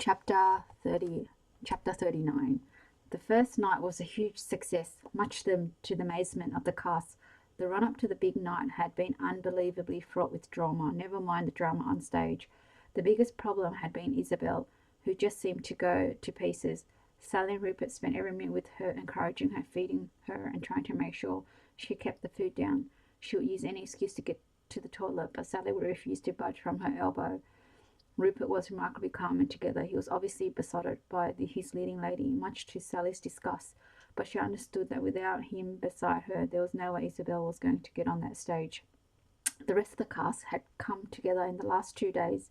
Chapter 30, Chapter 39. The first night was a huge success, much to the amazement of the cast. The run up to the big night had been unbelievably fraught with drama, never mind the drama on stage. The biggest problem had been Isabel, who just seemed to go to pieces. Sally and Rupert spent every minute with her, encouraging her, feeding her, and trying to make sure she kept the food down. She would use any excuse to get to the toilet, but Sally would refuse to budge from her elbow. Rupert was remarkably calm and together. He was obviously besotted by his leading lady, much to Sally's disgust, but she understood that without him beside her, there was no way Isabel was going to get on that stage. The rest of the cast had come together in the last 2 days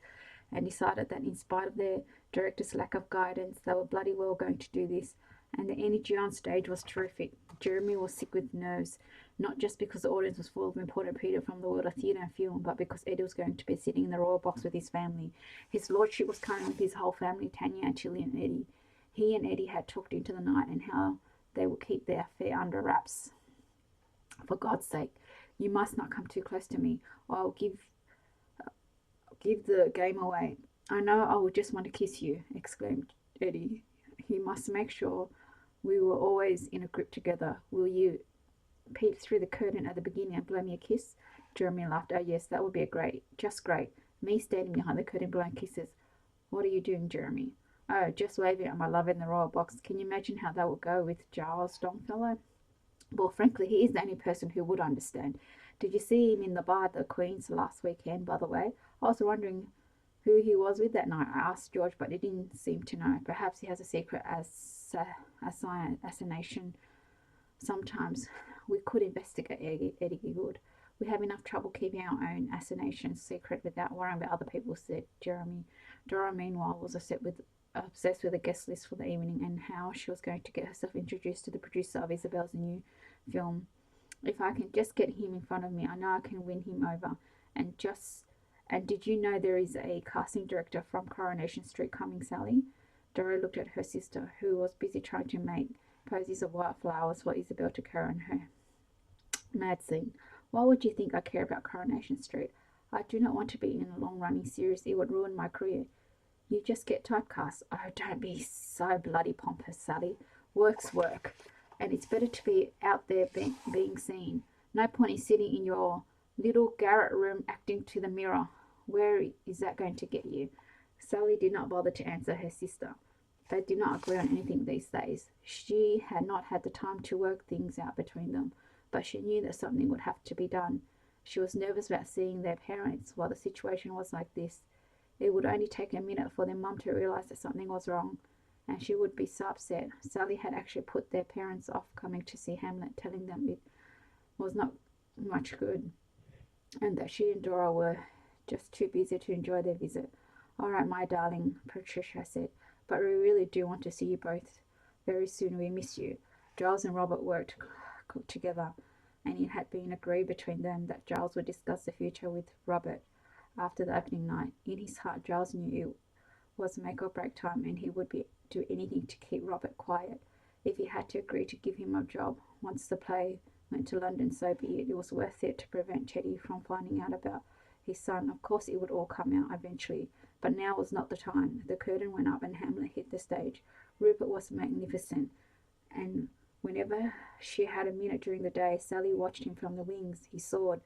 and decided that in spite of their director's lack of guidance, they were bloody well going to do this, and the energy on stage was terrific. Jeremy was sick with nerves, not just because the audience was full of important people from the world of theatre and film, but because Eddie was going to be sitting in the royal box with his family. His lordship was coming with his whole family, Tanya, Tilly and Eddie. He and Eddie had talked into the night and how they would keep their affair under wraps. For God's sake, you must not come too close to me, or I'll give the game away. I know I will just want to kiss you, exclaimed Eddie. He must make sure we were always in a group together. Will you peep through the curtain at the beginning and blow me a kiss? Jeremy laughed. Oh yes, that would be just great. Me standing behind the curtain blowing kisses. What are you doing, Jeremy? Oh, just waving at my love in the royal box. Can you imagine how that would go with Giles Longfellow? Well, frankly, he is the only person who would understand. Did you see him in the bar at the Queen's last weekend, by the way? I was wondering who he was with that night. I asked George, but he didn't seem to know. Perhaps he has a secret assassination. Sometimes we could investigate, Eddie giggled. We have enough trouble keeping our own assassination secret without worrying about other people, said Jeremy. Dora, meanwhile, was obsessed with the guest list for the evening and how she was going to get herself introduced to the producer of Isabel's new film. If I can just get him in front of me, I know I can win him over. And did you know there is a casting director from Coronation Street coming, Sally? Dora looked at her sister, who was busy trying to make posies of white flowers for Isabel to carry on her mad scene. Why would you think I care about Coronation Street? I do not want to be in a long-running series. It would ruin my career. You just get typecast. Oh, don't be so bloody pompous, Sally. Work's work, and it's better to be out there being seen. No point in sitting in your little garret room acting to the mirror. Where is that going to get you? Sally did not bother to answer her sister. They did not agree on anything these days. She had not had the time to work things out between them, but she knew that something would have to be done. She was nervous about seeing their parents while the situation was like this. It would only take a minute for their mum to realize that something was wrong, and she would be so upset. Sally had actually put their parents off coming to see Hamlet, telling them it was not much good, and that she and Dora were just too busy to enjoy their visit. All right, my darling, Patricia said, but we really do want to see you both very soon. We miss you. Giles and Robert worked together, and it had been agreed between them that Giles would discuss the future with Robert after the opening night. In his heart, Giles knew it was make or break time, and he would do anything to keep Robert quiet. If he had to agree to give him a job once the play went to London, so be it. It was worth it to prevent Teddy from finding out about his son. Of course, it would all come out eventually, but now was not the time. The curtain went up and Hamlet hit the stage. Rupert was magnificent, and whenever she had a minute during the day, Sally watched him from the wings. He soared.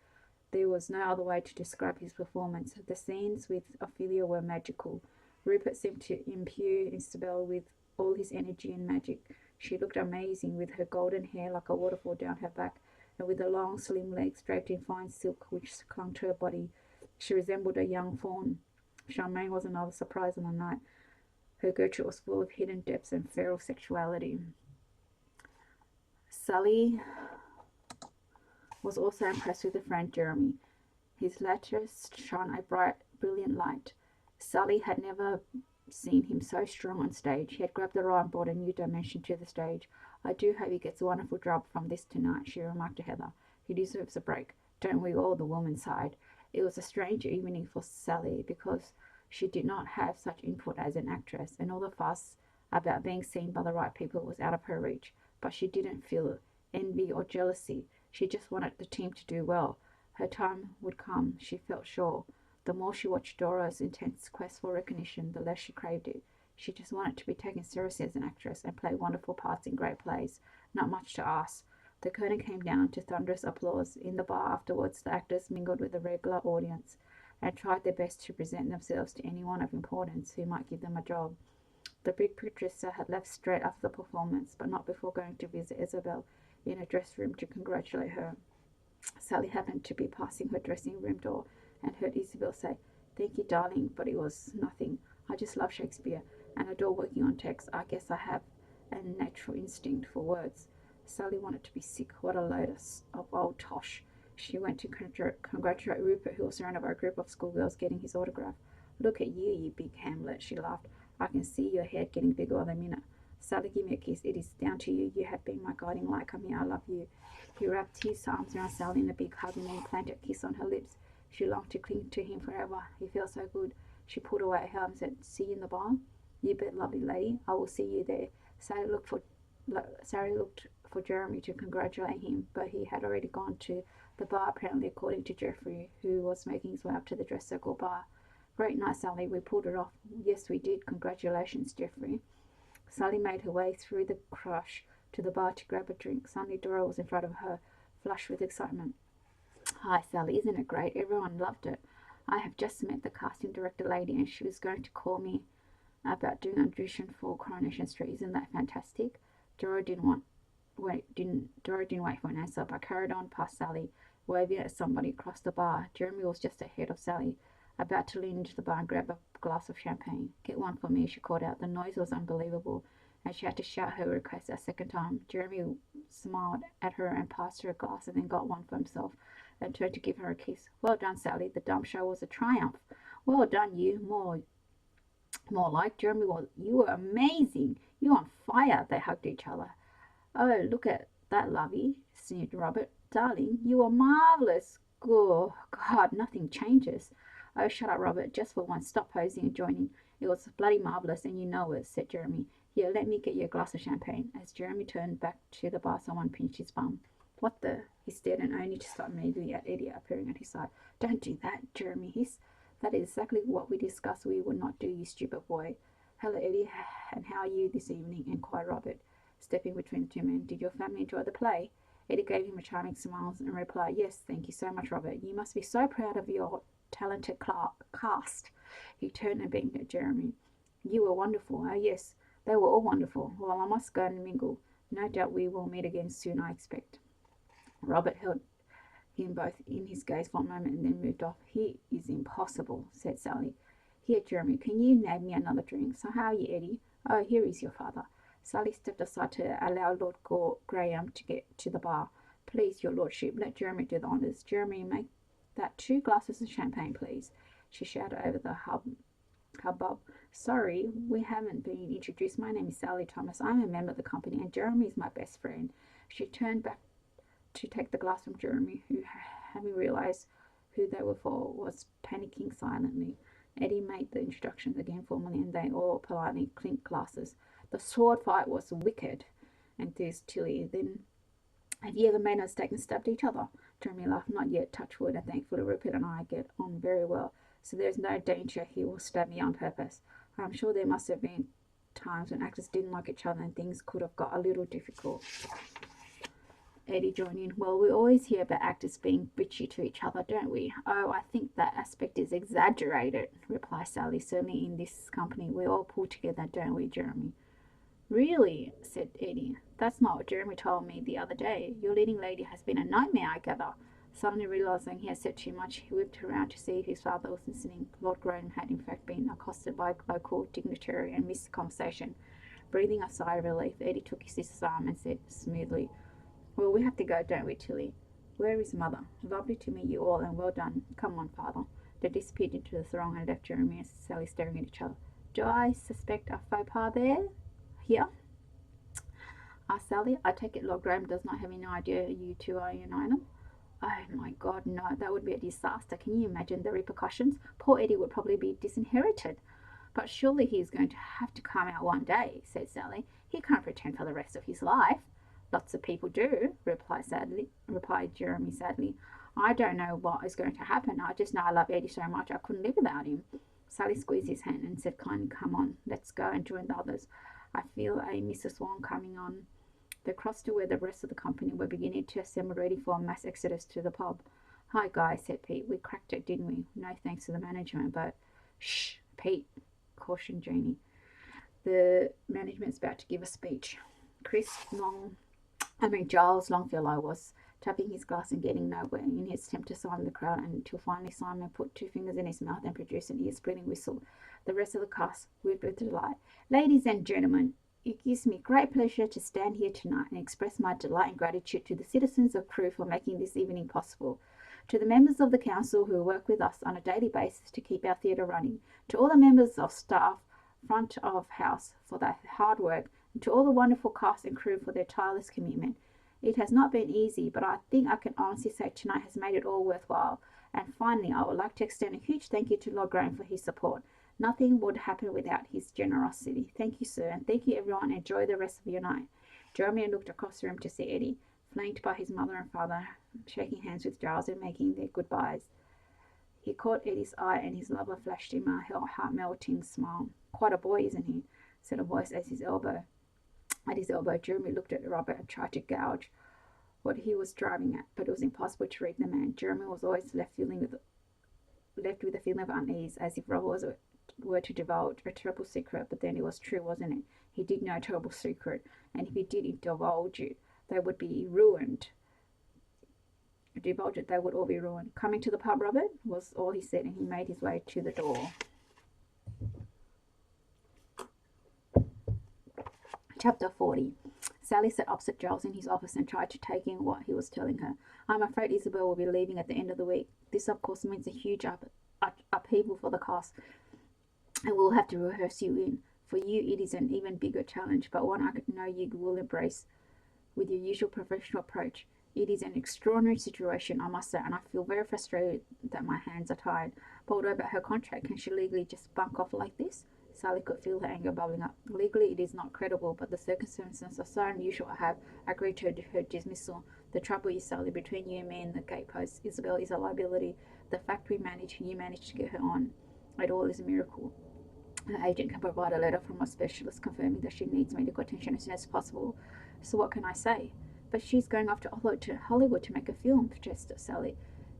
There was no other way to describe his performance. The scenes with Ophelia were magical. Rupert seemed to imbue Isabel with all his energy and magic. She looked amazing with her golden hair like a waterfall down her back, and with the long, slim legs draped in fine silk which clung to her body. She resembled a young fawn. Charmaine was another surprise on the night. Her Gertrude was full of hidden depths and feral sexuality. Sally was also impressed with her friend Jeremy. His lattice shone a bright, brilliant light. Sally had never seen him so strong on stage. He had grabbed the role and brought a new dimension to the stage. I do hope he gets a wonderful job from this tonight, she remarked to Heather. He deserves a break. Don't we all, the woman sighed. It was a strange evening for Sally because she did not have such input as an actress, and all the fuss about being seen by the right people was out of her reach. But she didn't feel envy or jealousy. She just wanted the team to do well. Her time would come, she felt sure. The more she watched Dora's intense quest for recognition, the less she craved it. She just wanted to be taken seriously as an actress and play wonderful parts in great plays. Not much to ask. The curtain came down to thunderous applause. In the bar afterwards, the actors mingled with the regular audience and tried their best to present themselves to anyone of importance who might give them a job. The big producer had left straight after the performance, but not before going to visit Isabel in her dressing room to congratulate her. Sally happened to be passing her dressing room door and heard Isabel say, "Thank you, darling, but it was nothing. I just love Shakespeare and adore working on text. I guess I have a natural instinct for words." Sally wanted to be sick. What a load of old tosh. She went to congratulate Rupert, who was surrounded by a group of schoolgirls getting his autograph. "Look at you, you big Hamlet," she laughed. "I can see your head getting bigger by the minute. Sally, give me a kiss. It is down to you. You have been my guiding light. Come here, I love you." He wrapped his arms around Sally in a big hug and then planted a kiss on her lips. She longed to cling to him forever. He felt so good. She pulled away her arm and said, "See you in the bar?" "You bet, lovely lady. I will see you there." Sally looked for Jeremy to congratulate him, but he had already gone to the bar, apparently, according to Geoffrey, who was making his way up to the dress circle bar. "Great night, Sally. We pulled it off." "Yes, we did. Congratulations, Geoffrey." Sally made her way through the crush to the bar to grab a drink. Suddenly Dora was in front of her, flushed with excitement. "Hi, Sally. Isn't it great? Everyone loved it. I have just met the casting director lady and she was going to call me about doing an audition for Coronation Street. Isn't that fantastic?" Dora didn't wait for an answer, but carried on past Sally, waving at somebody across the bar. Jeremy was just ahead of Sally, about to lean into the bar and grab a glass of champagne. "Get one for me," she called out. The noise was unbelievable, and she had to shout her request a second time. Jeremy smiled at her and passed her a glass and then got one for himself and turned to give her a kiss. "Well done, Sally. The dump show was a triumph." "Well done, you. More like Jeremy was. You were amazing. You were on fire." They hugged each other. "Oh, look at that, lovey," sneered Robert. "Darling, you were marvellous." "Oh, God, nothing changes." "Oh, shut up, Robert. Just for once, stop posing and join in. It was bloody marvellous, and you know it," said Jeremy. "Here, let me get you a glass of champagne." As Jeremy turned back to the bar, someone pinched his bum. "What the?" He stared, and only to stop immediately at Eddie appearing at his side. "Don't do that," Jeremy hissed. "That is exactly what we discussed we would not do, you stupid boy." "Hello, Eddie, and how are you this evening?" inquired Robert, stepping between the two men. "Did your family enjoy the play?" Eddie gave him a charming smile and replied, "Yes, thank you so much, Robert. You must be so proud of your talented cast." He turned and beamed at Jeremy. "You were wonderful." "Oh, yes, they were all wonderful. Well, I must go and mingle. No doubt we will meet again soon, I expect." Robert held him both in his gaze for a moment and then moved off. "He is impossible," said Sally. "Here, Jeremy, can you nab me another drink? So how are you, Eddie?" "Oh, here is your father." Sally stepped aside to allow Lord Graham to get to the bar. "Please, your lordship, let Jeremy do the honours. Jeremy, make that 2 glasses of champagne, please," she shouted over the hubbub. "Sorry, we haven't been introduced. My name is Sally Thomas. I'm a member of the company, and Jeremy is my best friend." She turned back to take the glass from Jeremy, who, having realised who they were for, was panicking silently. Eddie made the introductions again formally, and they all politely clinked glasses. "The sword fight was wicked," enthused Tilly. "Then have you ever made a mistake and stabbed each other?" Jeremy laughed. "Not yet, touch wood, and thankfully Rupert and I get on very well, so there's no danger he will stab me on purpose. I'm sure there must have been times when actors didn't like each other and things could have got a little difficult." Eddie joined in. "Well, we always hear about actors being bitchy to each other, don't we?" "Oh, I think that aspect is exaggerated," replied Sally. "Certainly in this company we all pull together, don't we, Jeremy?" "Really?" said Eddie. "That's not what Jeremy told me the other day. Your leading lady has been a nightmare, I gather." Suddenly realising he had said too much, he whipped around to see if his father was listening. Lord Graham had in fact been accosted by a local dignitary and missed the conversation. Breathing a sigh of relief, Eddie took his sister's arm and said smoothly, "Well, we have to go, don't we, Tilly? Where is Mother? Lovely to meet you all, and well done. Come on, Father." They disappeared into the throng and left Jeremy and Sally staring at each other. "Do I suspect a faux pas here?" asked Sally. "I take it Lord Graham does not have any idea you two are united?" "Oh my God, no, that would be a disaster. Can you imagine the repercussions? Poor Eddie would probably be disinherited." "But surely he is going to have to come out one day," said Sally. "He can't pretend for the rest of his life." "Lots of people do," replied Jeremy sadly. "I don't know what is going to happen. I just know I love Eddie so much I couldn't live without him." Sally squeezed his hand and said kindly, come on, let's go and join the others. I feel a Mrs. Swan coming on. They crossed to where the rest of the company were beginning to assemble ready for a mass exodus to the pub. Hi, guys, said Pete. We cracked it, didn't we? No thanks to the management, but... Shh, Pete, cautioned Jeannie. The management's about to give a speech. Giles Longfellow was tapping his glass and getting nowhere in his attempt to silence the crowd until finally Simon put 2 fingers in his mouth and produced an ear-splitting whistle. The rest of the cast whooped with delight. Ladies and gentlemen, it gives me great pleasure to stand here tonight and express my delight and gratitude to the citizens of Crewe for making this evening possible, to the members of the council who work with us on a daily basis to keep our theatre running, to all the members of staff, front of house, for their hard work, and to all the wonderful cast and crew for their tireless commitment. It has not been easy, but I think I can honestly say tonight has made it all worthwhile. And finally, I would like to extend a huge thank you to Lord Graham for his support. Nothing would happen without his generosity. Thank you, sir, and thank you, everyone. Enjoy the rest of your night. Jeremy looked across the room to see Eddie, flanked by his mother and father, shaking hands with Giles and making their goodbyes. He caught Eddie's eye, and his lover flashed him a heart-melting smile. Quite a boy, isn't he? Said a voice at his elbow. Jeremy looked at Robert and tried to gauge what he was driving at, but it was impossible to read the man. Jeremy was always left with a feeling of unease, as if Robert were to divulge a terrible secret. But then it was true, wasn't it? He did know a terrible secret, and if he did divulge it, they would be ruined. They would all be ruined. Coming to the pub, Robert, was all he said, and he made his way to the door. Chapter 40. Sally sat opposite Giles in his office and tried to take in what he was telling her. I'm afraid Isabel will be leaving at the end of the week. This, of course, means a huge upheaval for the cast, and we'll have to rehearse you in. For you, it is an even bigger challenge, but one I know you will embrace with your usual professional approach. It is an extraordinary situation, I must say, and I feel very frustrated that my hands are tied. But what about her contract? Can she legally just bunk off like this? Sally could feel her anger bubbling up. Legally, it is not credible, but the circumstances are so unusual. I have agreed to her dismissal. The trouble is, Sally, between you and me and the gatepost, Isabel is a liability. The fact you managed to get her on at all is a miracle. Her agent can provide a letter from a specialist confirming that she needs medical attention as soon as possible. So what can I say? But she's going off to Hollywood to make a film, suggested Sally.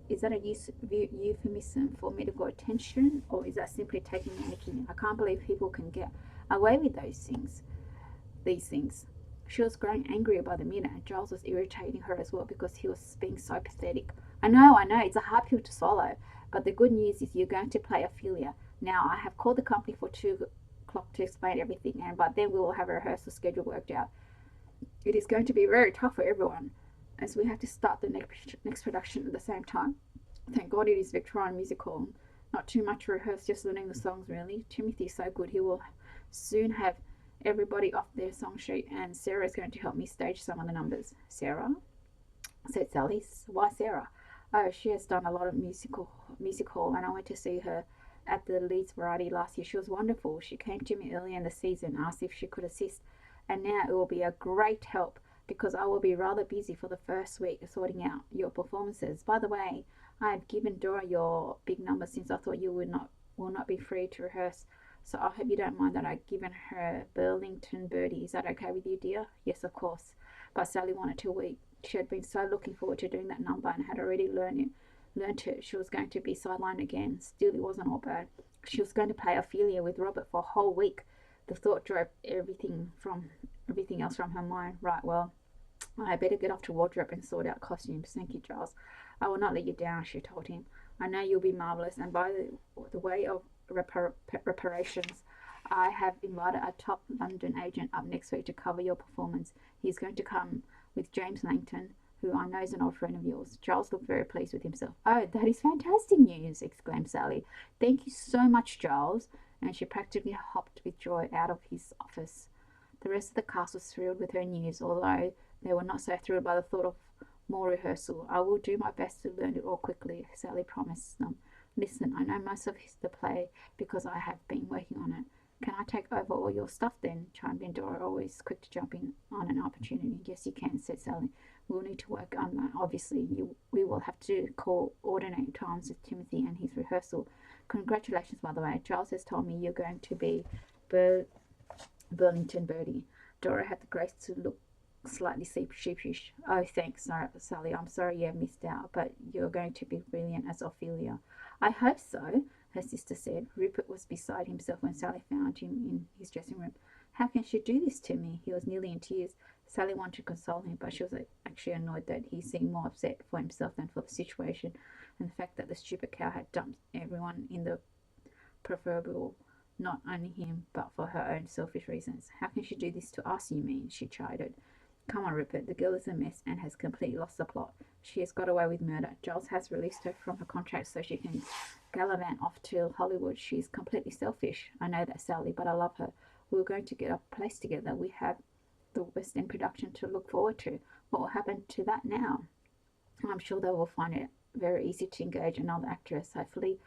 Is that a euphemism for medical attention, or is that simply taking the mickey? I can't believe people can get away with these things. She was growing angrier by the minute, and Giles was irritating her as well because he was being so pathetic. I know, it's a hard pill to swallow, but the good news is you're going to play Ophelia. Now, I have called the company for 2 o'clock to explain everything, and by then we will have a rehearsal schedule worked out. It is going to be very tough for everyone, as we have to start the next production at the same time. Thank God it is Victorian musical. Not too much to rehearse, just learning the songs really. Timothy is so good, he will soon have everybody off their song sheet, and Sarah is going to help me stage some of the numbers. Sarah? Said Sally. Why Sarah? Oh, she has done a lot of music hall, and I went to see her at the Leeds Variety last year. She was wonderful. She came to me early in the season, asked if she could assist, and now it will be a great help because I will be rather busy for the first week sorting out your performances. By the way, I have given Dora your big number since I thought you will not be free to rehearse. So I hope you don't mind that I've given her Burlington Birdie. Is that okay with you, dear? Yes, of course. But Sally wanted to wait. She had been so looking forward to doing that number and had already learned it. She was going to be sidelined again. Still, it wasn't all bad. She was going to play Ophelia with Robert for a whole week. The thought drove everything else from her mind. Right, well, I better get off to wardrobe and sort out costumes. Thank you, Giles. I will not let you down, she told him. I know you'll be marvellous, and by the way of reparations, I have invited a top London agent up next week to cover your performance. He's going to come with James Langton, who I know is an old friend of yours. Giles looked very pleased with himself. Oh, that is fantastic news, exclaimed Sally. Thank you so much, Giles. And she practically hopped with joy out of his office. The rest of the cast was thrilled with her news, although they were not so thrilled by the thought of more rehearsal. I will do my best to learn it all quickly, Sally promised them. Listen, I know most of the play because I have been working on it. Can I take over all your stuff then? Chimed in Dora, always quick to jump in on an opportunity. Yes, you can, said Sally. We'll need to work on that. Obviously, we will have to coordinate times with Timothy and his rehearsal. Congratulations, by the way. Giles has told me you're going to be Bur- Burlington Bertie. Dora had the grace to look slightly sheepish. Oh, thanks, Sally. I'm sorry you have missed out, but you're going to be brilliant as Ophelia. I hope so, her sister said. Rupert was beside himself when Sally found him in his dressing room. How can she do this to me? He was nearly in tears. Sally wanted to console him, but she was actually annoyed that he seemed more upset for himself than for the situation, and the fact that the stupid cow had dumped everyone in the proverbial, not only him, but for her own selfish reasons. How can she do this to us, you mean? She chided. Come on, Rupert, the girl is a mess and has completely lost the plot. She has got away with murder. Giles has released her from her contract so she can gallivant off to Hollywood. She's completely selfish. I know that, Sally, but I love her. We were going to get a place together. We have the West End production to look forward to. What will happen to that now? I'm sure they will find it very easy to engage another actress, hopefully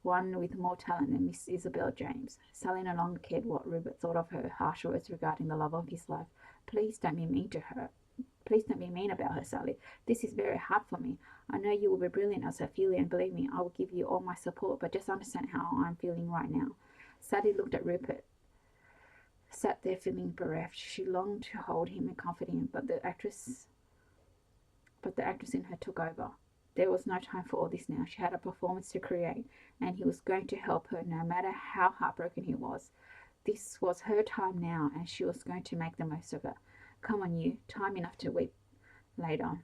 one with more talent than Miss Isabel James. Sally no longer cared what Rupert thought of her harsh words regarding the love of his life. Please don't be mean to her. Please don't be mean about her, Sally. This is very hard for me. I know you will be brilliant as Ophelia, and believe me, I will give you all my support, but just understand how I'm feeling right now. Sally looked at Rupert, sat there feeling bereft. She longed to hold him and comfort him, but the actress in her took over. There was no time for all this now. She had a performance to create, and he was going to help her no matter how heartbroken he was. This was her time now, and she was going to make the most of it. Come on, you. Time enough to weep later.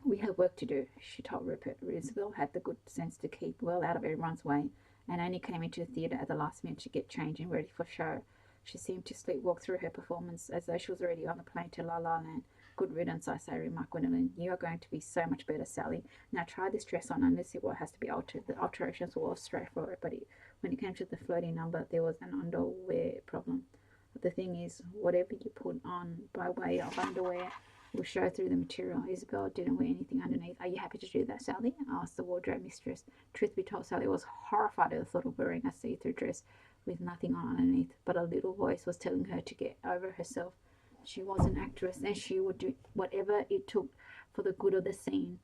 We have work to do, she told Rupert. Isabel had the good sense to keep well out of everyone's way, and only came into the theatre at the last minute to get changed and ready for show. She seemed to sleepwalk through her performance as though she was already on the plane to La La Land. Good riddance, I say, remarked Gwendolyn. You are going to be so much better, Sally. Now try this dress on and let's see what has to be altered. The alterations were all straightforward, but when it came to the flirty number, there was an underwear problem. But the thing is, whatever you put on by way of underwear will show through the material. Isabel didn't wear anything underneath. Are you happy to do that, Sally? Asked the wardrobe mistress. Truth be told, Sally was horrified at the thought of wearing a see-through dress with nothing on underneath, but a little voice was telling her to get over herself. She was an actress, and she would do whatever it took for the good of the scene.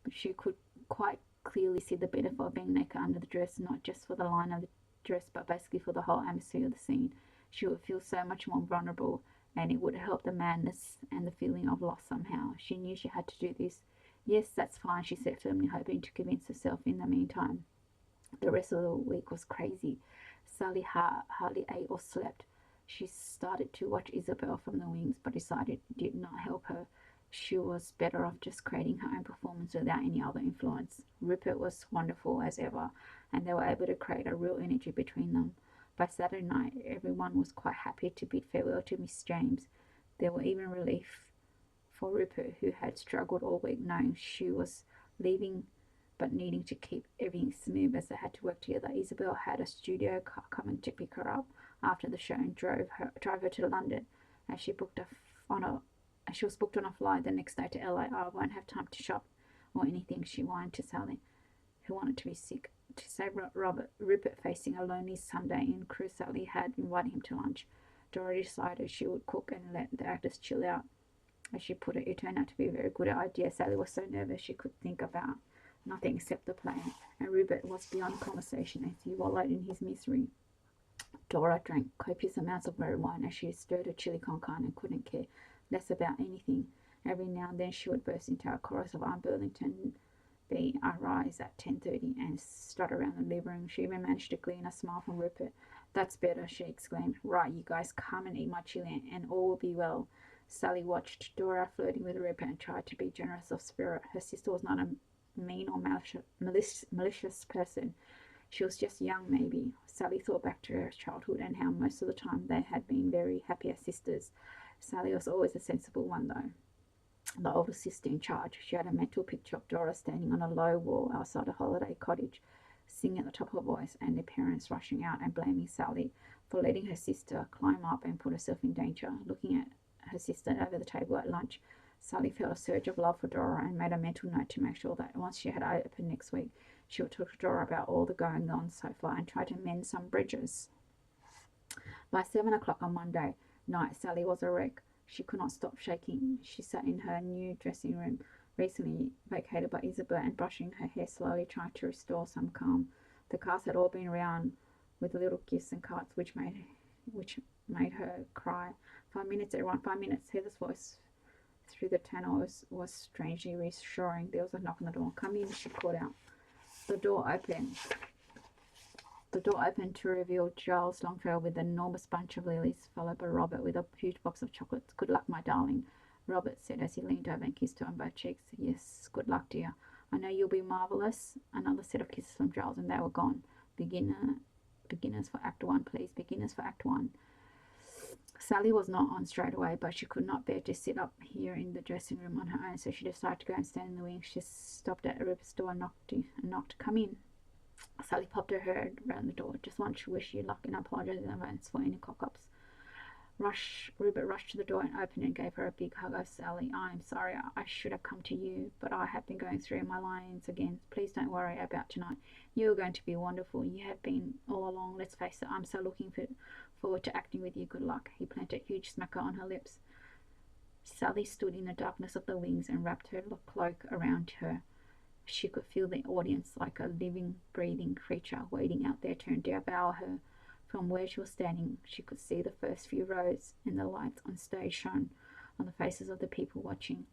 She could quite clearly see the benefit of being naked under the dress, not just for the line of the dress, but basically for the whole atmosphere of the scene. She would feel so much more vulnerable, and it would help the madness and the feeling of loss somehow. She knew she had to do this. Yes, that's fine, she said firmly, hoping to convince herself in the meantime. The rest of the week was crazy. Sally hardly ate or slept. She started to watch Isabel from the wings, but decided it did not help her. She was better off just creating her own performance without any other influence. Rupert was wonderful as ever, and they were able to create a real energy between them. By Saturday night, everyone was quite happy to bid farewell to Miss James. There were even relief for Rupert, who had struggled all week knowing she was leaving but needing to keep everything smooth as they had to work together. Isabel had a studio car coming to pick her up after the show and drive her to London, as she was booked on a flight the next day to LA. I won't have time to shop or anything, she whined to Sally, who wanted to be sick. To save Rupert facing a lonely Sunday in crew, Sally had invited him to lunch. Dora decided she would cook and let the actors chill out. As she put it, it turned out to be a very good idea. Sally was so nervous she could think about nothing except the play, and Rupert was beyond conversation as he wallowed in his misery. Dora drank copious amounts of red wine as she stirred a chili con carne and couldn't care less about anything. Every now and then she would burst into a chorus of "I'm Burlington B. I rise at 10:30" and strut around the living room. She even managed to glean a smile from Rupert. "That's better," she exclaimed. "Right, you guys, come and eat my chili and all will be well." Sally watched Dora flirting with Rupert and tried to be generous of spirit. Her sister was not a mean or malicious person. She was just young, maybe. Sally thought back to her childhood and how most of the time they had been very happy as sisters. Sally was always a sensible one, though, the older sister in charge. She had a mental picture of Dora standing on a low wall outside a holiday cottage, singing at the top of her voice, and their parents rushing out and blaming Sally for letting her sister climb up and put herself in danger. Looking at her sister over the table at lunch, Sally felt a surge of love for Dora and made a mental note to make sure that once she had opened next week, she would talk to Dora about all the going on so far and try to mend some bridges. By 7 o'clock on Monday night, Sally was a wreck. She could not stop shaking. She sat in her new dressing room, recently vacated by Isabel, and brushing her hair slowly, trying to restore some calm. The cars had all been round with little gifts and carts, which made her cry. 5 minutes, everyone, 5 minutes. Heather's voice through the tunnel was strangely reassuring. There was a knock on the door. Come in, she called out. The door opened. The door opened to reveal Giles Longfellow with an enormous bunch of lilies, followed by Robert with a huge box of chocolates. Good luck, my darling, Robert said as he leaned over and kissed her on both cheeks. Yes, good luck, dear. I know you'll be marvellous. Another set of kisses from Giles, and they were gone. Beginners for Act 1, please. Beginners for Act 1. Sally was not on straight away, but she could not bear to sit up here in the dressing room on her own, so she decided to go and stand in the wing. She stopped at Rupert's door and knocked. Come in. Sally popped her head round the door. Just want to wish you luck and apologise in advance for any cock-ups. Rupert rushed to the door and opened it and gave her a big hug. Oh, Sally, I'm sorry. I should have come to you, but I have been going through my lines again. Please don't worry about tonight. You are going to be wonderful. You have been all along. Let's face it, I'm so looking forward to acting with you. Good luck. He planted a huge smacker on her lips. Sally stood in the darkness of the wings and wrapped her cloak around her. She could feel the audience like a living, breathing creature waiting out there to devour her. From where she was standing, she could see the first few rows, and the lights on stage shone on the faces of the people watching.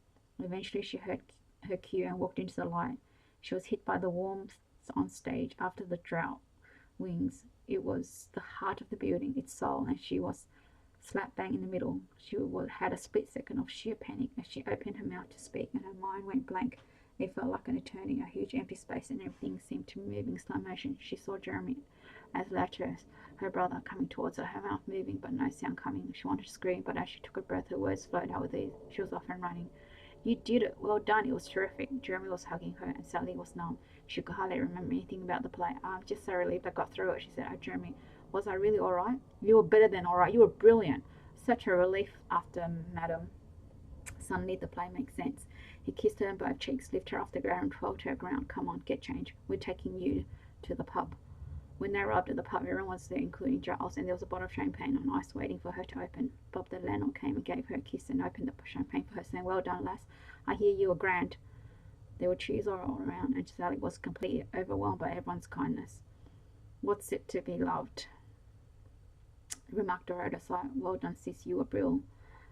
Eventually, she heard her cue and walked into the light. She was hit by the warmth on stage after the drought wings. It was the heart of the building, its soul, and she was slap bang in the middle. She had a split second of sheer panic as she opened her mouth to speak, and her mind went blank. It felt like an eternity, a huge empty space, and everything seemed to move in slow motion. She saw Jeremy as Latches, her brother, coming towards her, her mouth moving but no sound coming. She wanted to scream, but as she took a breath, her words flowed out with ease. She was off and running. You did it. Well done. It was terrific. Jeremy was hugging her, and Sally was numb. She could hardly remember anything about the play. I'm just so relieved I got through it, she said. Oh, Jeremy, was I really all right? You were better than all right. You were brilliant. Such a relief after Madam. Suddenly the play makes sense. He kissed her on both cheeks, lifted her off the ground, and twirled her around. Come on, get change. We're taking you to the pub. When they arrived at the pub, everyone was there, including Giles, and there was a bottle of champagne on ice waiting for her to open. Bob the landlord came and gave her a kiss and opened the champagne for her, saying, Well done, lass. I hear you were grand. There were cheers all around, and Sally was completely overwhelmed by everyone's kindness. What's it to be loved? Remarked Dorota. Well done, sis, you were brilliant.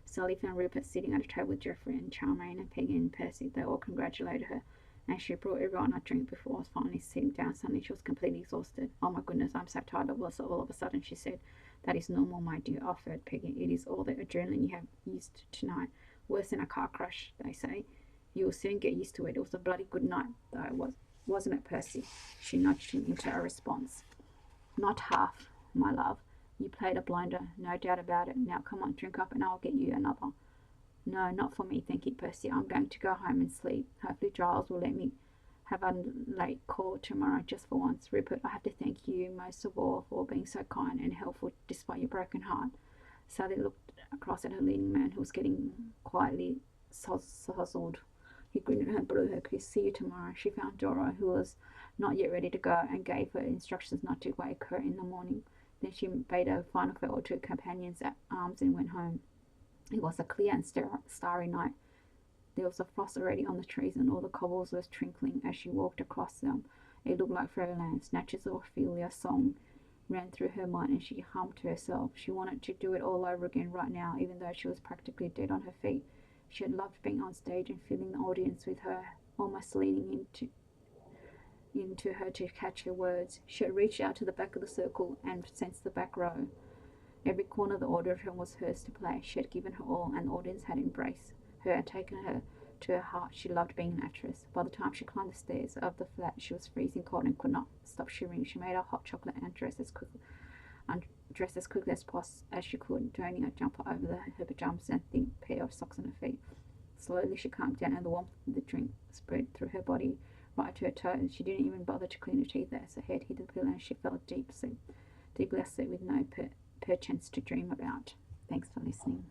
Sally found Rupert sitting at a table with Geoffrey and Charmaine and Peggy and Percy. They all congratulated her, and she brought everyone a drink before finally sitting down. Suddenly she was completely exhausted. Oh my goodness, I'm so tired of this all of a sudden, she said. That is normal, my dear, offered Peggy. It is all the adrenaline you have used tonight. Worse than a car crash, they say. You will soon get used to it. It was a bloody good night, though, wasn't it, Percy? She nudged him into a response. Not half, my love. You played a blinder, no doubt about it. Now come on, drink up and I'll get you another. No, not for me, thank you, Percy. I'm going to go home and sleep. Hopefully Giles will let me have a late call tomorrow just for once. Rupert, I have to thank you most of all for being so kind and helpful despite your broken heart. Sally looked across at her leading man, who was getting quietly sozzled. He grinned at her, blew her kiss. See you tomorrow. She found Dora, who was not yet ready to go, and gave her instructions not to wake her in the morning. Then she bade a final farewell to her companions at arms and went home. It was a clear and starry night. There was a frost already on the trees, and all the cobbles were twinkling as she walked across them. It looked like fairyland. Snatches of Ophelia's song ran through her mind, and she hummed to herself. She wanted to do it all over again right now, even though she was practically dead on her feet. She had loved being on stage and filling the audience with her, almost leaning into her to catch her words. She had reached out to the back of the circle and sensed the back row. Every corner of the auditorium was hers to play. She had given her all, and the audience had embraced her and taken her to her heart. She loved being an actress. By the time she climbed the stairs of the flat, she was freezing cold and could not stop shivering. She made her hot chocolate and dressed as quickly as she could, donning a jumper over her pajamas and a thin pair of socks on her feet. Slowly she calmed down, and the warmth of the drink spread through her body right to her toes. She didn't even bother to clean her teeth as her head hit the pillow, and she fell deeply asleep with no perchance to dream about. Thanks for listening.